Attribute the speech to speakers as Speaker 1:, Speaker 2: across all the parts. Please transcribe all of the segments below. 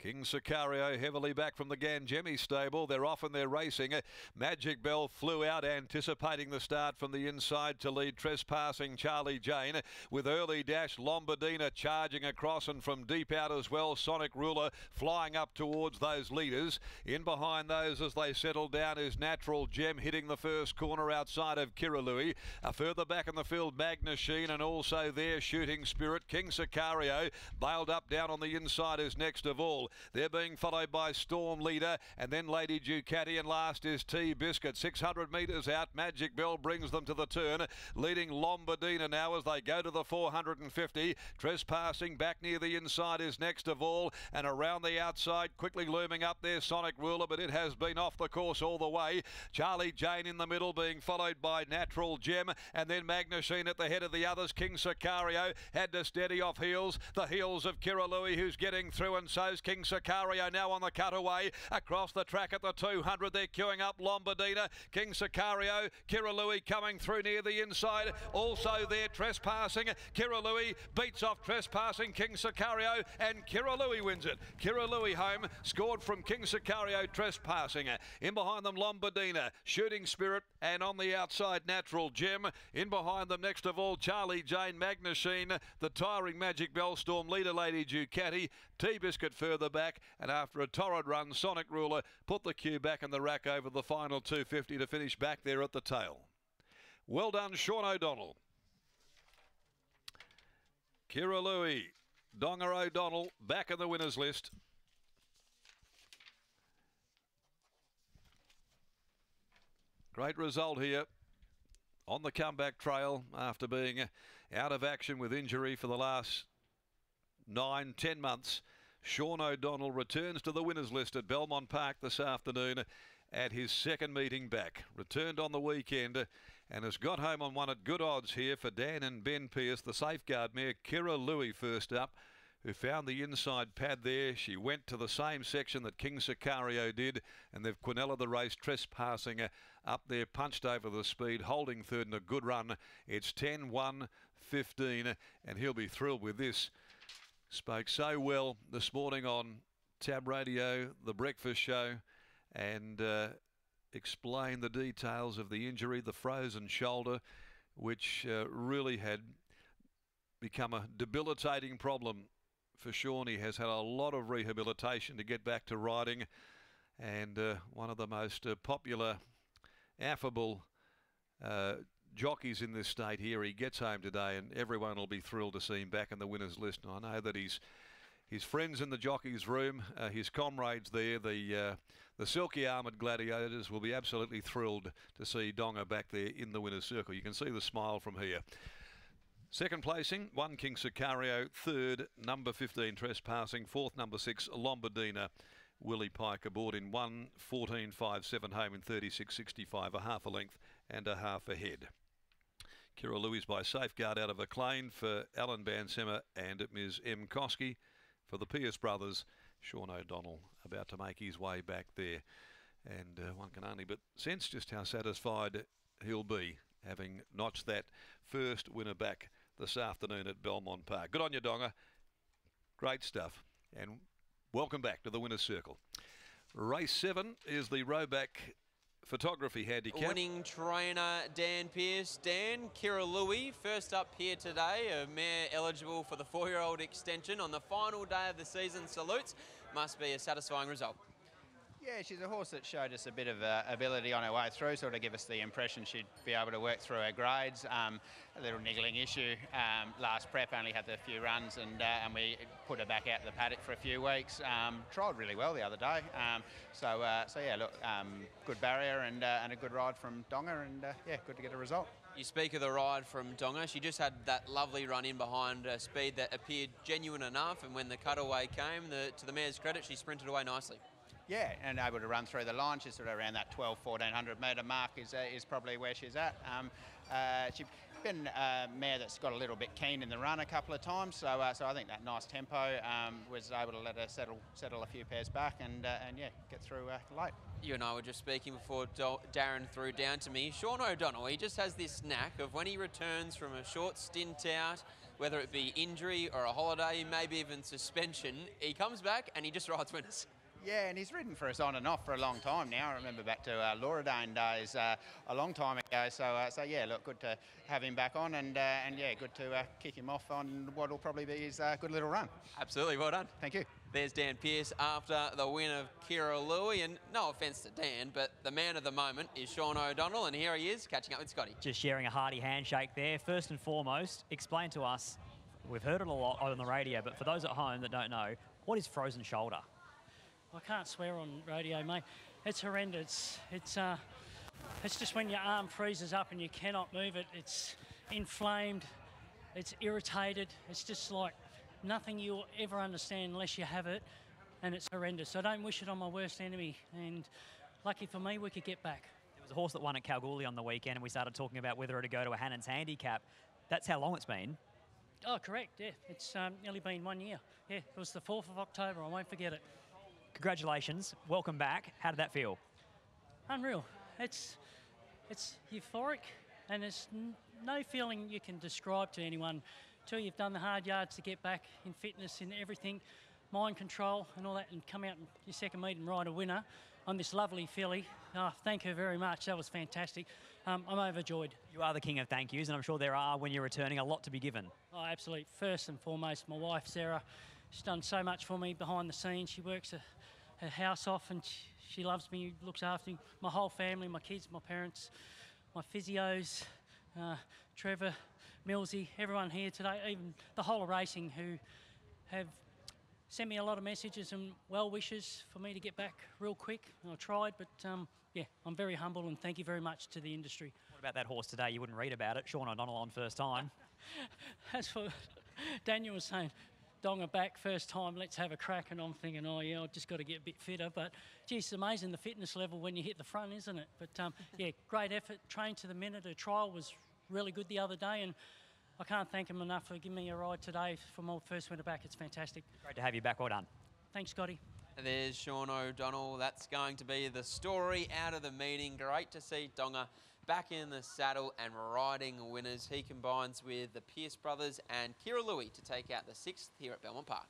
Speaker 1: King Sicario heavily back from the Gangemi stable. They're off and they're racing. Magic Bell flew out, anticipating the start from the inside to lead Trespassing Charlie Jane. With early dash, Lombardina charging across, and from deep out as well, Sonic Ruler flying up towards those leaders. In behind those as they settle down is Natural Gem hitting the first corner outside of KIRALUI. Further back in the field, Magnachine, and also there Shooting Spirit. King Sicario bailed up down on the inside is next of all. They're being followed by Storm Leader and then Lady Ducati, and last is T-Biscuit. 600 metres out, Magic Bell brings them to the turn, leading Lombardina now as they go to the 450. Trespassing back near the inside is next of all, and around the outside quickly looming up there Sonic Ruler, but it has been off the course all the way. Charlie Jane in the middle being followed by Natural Gem, and then Magnachine at the head of the others. King Sicario had to steady off heels, the heels of KIRALUI, who's getting through, and so's King Sicario now on the cutaway across the track at the 200. They're queuing up Lombardina, King Sicario, KIRALUI coming through near the inside. Also there Trespassing. KIRALUI beats off Trespassing, King Sicario, and KIRALUI wins it. KIRALUI home, scored from King Sicario, Trespassing. In behind them Lombardina, Shooting Spirit, and on the outside Natural Gem. In behind them next of all Charlie Jane, Magnachine, the tiring Magic Bell, Storm Leader, Lady Ducati, T-Biscuit further back, and after a torrid run Sonic Ruler put the cue back in the rack over the final 250 to finish back there at the tail. Well done, Sean O'Donnell. KIRALUI, Donga O'Donnell back in the winners list. Great result here on the comeback trail after being out of action with injury for the last 9-10 months. Sean O'Donnell returns to the winners list at Belmont Park this afternoon at his second meeting back. Returned on the weekend and has got home on one at good odds here for Dan and Ben Pearce. The safeguard mare KIRALUI first up, who found the inside pad there. She went to the same section that King Sicario did, and they've Quinella the race. Trespassing up there, punched over the speed, holding third in a good run. It's 10-1-15, and he'll be thrilled with this. Spoke so well this morning on Tab Radio, the breakfast show, and explained the details of the injury, the frozen shoulder, which really had become a debilitating problem for Sean. He has had a lot of rehabilitation to get back to riding, and one of the most popular, affable jockeys in this state here. He gets home today and everyone will be thrilled to see him back in the winners list. And I know that his friends in the jockeys room, his comrades there, the silky armoured gladiators, will be absolutely thrilled to see Donga back there in the winners circle. You can see the smile from here. Second placing, 1 King Sicario. Third, number 15 Trespassing. Fourth, number 6 Lombardina. Willie Pike aboard in 1:14.57, home in 36.65, a half a length and a half ahead. KIRALUI's by safeguard out of Acclaim for Alan Bansema and Ms. M. Koski. For the Pearce brothers, Sean O'Donnell about to make his way back there. And one can only but sense just how satisfied he'll be, having notched that first winner back this afternoon at Belmont Park. Good on you, Donga. Great stuff. And welcome back to the winner's circle. Race 7 is the Roback Photography Handicap.
Speaker 2: Winning trainer Dan Pearce. Dan, KIRALUI, first up here today, a mare eligible for the 4-year-old extension on the final day of the season. Salutes. Must be a satisfying result.
Speaker 3: Yeah, she's a horse that showed us a bit of ability on her way through, sort of give us the impression she'd be able to work through her grades. A little niggling issue. Last prep only had a few runs, and we put her back out to the paddock for a few weeks. Trialled really well the other day. So yeah, look, good barrier and a good ride from Donga, and yeah, good to get a result.
Speaker 2: You speak of the ride from Donga. She just had that lovely run in behind speed that appeared genuine enough, and when the cutaway came, to the mare's credit, she sprinted away nicely.
Speaker 3: Yeah, and able to run through the line. She's sort of around that 1,200-1,400 metre mark is probably where she's at. She been a mare that's got a little bit keen in the run a couple of times, so I think that nice tempo was able to let her settle a few pairs back and yeah, get through late.
Speaker 2: You and I were just speaking before Darren threw down to me. Sean O'Donnell, he just has this knack of when he returns from a short stint out, whether it be injury or a holiday, maybe even suspension, he comes back and he just rides winners.
Speaker 3: Yeah, and he's ridden for us on and off for a long time now. I remember back to Lauradane days a long time ago. So yeah, look, good to have him back on, and yeah, good to kick him off on what will probably be his good little run.
Speaker 2: Absolutely, well done.
Speaker 3: Thank you.
Speaker 2: There's Dan Pearce after the win of KIRALUI, and no offence to Dan, but the man of the moment is Sean O'Donnell, and here he is catching up with Scotty.
Speaker 4: Just sharing a hearty handshake there. First and foremost, explain to us, we've heard it a lot on the radio, but for those at home that don't know, what is frozen shoulder?
Speaker 5: I can't swear on radio, mate. It's horrendous. It's just when your arm freezes up and you cannot move it. It's inflamed. It's irritated. It's just like nothing you'll ever understand unless you have it, and it's horrendous. So I don't wish it on my worst enemy. And lucky for me, we could get back.
Speaker 4: There was a horse that won at Kalgoorlie on the weekend, and we started talking about whether to go to a Hannon's handicap. That's how long it's been.
Speaker 5: Oh, correct. Yeah, it's nearly been 1 year. Yeah, it was the 4th of October. I won't forget it.
Speaker 4: Congratulations, welcome back. How did that feel?
Speaker 5: Unreal. It's euphoric, and it's no feeling you can describe to anyone till you've done the hard yards to get back in fitness, in everything, mind control and all that, and come out in your second meet and ride a winner on this lovely filly. Oh, thank her very much. That was fantastic. I'm overjoyed.
Speaker 4: You are the king of thank yous, and I'm sure there are, when you're returning, a lot to be given.
Speaker 5: Oh, absolutely. First and foremost, my wife, Sarah. She's done so much for me behind the scenes. She works her house off, and she loves me, looks after me. My whole family, my kids, my parents, my physios, Trevor, Millsy, everyone here today, even the whole of racing who have sent me a lot of messages and well wishes for me to get back real quick. I tried, but yeah, I'm very humble, and thank you very much to the industry.
Speaker 4: What about that horse today? You wouldn't read about it. Sean O'Donnell on first time.
Speaker 5: That's what Daniel was saying. Donga back first time, let's have a crack. And I'm thinking, oh yeah, I've just got to get a bit fitter. But geez, it's amazing the fitness level when you hit the front, isn't it? But yeah, great effort, trained to the minute. Her trial was really good the other day, and I can't thank him enough for giving me a ride today for my first winter back. It's fantastic.
Speaker 4: Great to have you back, well done.
Speaker 5: Thanks, Scotty.
Speaker 2: There's Sean O'Donnell. That's going to be the story out of the meeting. Great to see Donga back in the saddle and riding winners. He combines with the Pearce brothers and KIRALUI to take out the 6th here at Belmont Park.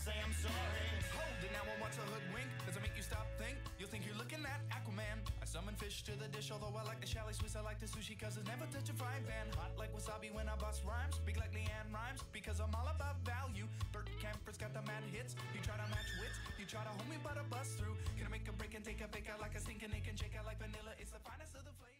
Speaker 6: I'm sorry. Hold it now, I want to hoodwink. Does it make you stop, think? You'll think you're looking at Aquaman. I summon fish to the dish, although I like the chalet Swiss. I like the sushi, cause it's never touch a frying pan. Hot like wasabi when I bust rhymes. Big like Leanne rhymes, because I'm all about value. Bert Camper's got the mad hits. You try to match wits, you try to hold me, but I bust through. Can I make a break and take a fake out like a stinking, it can shake out like vanilla. It's the finest of the flavor.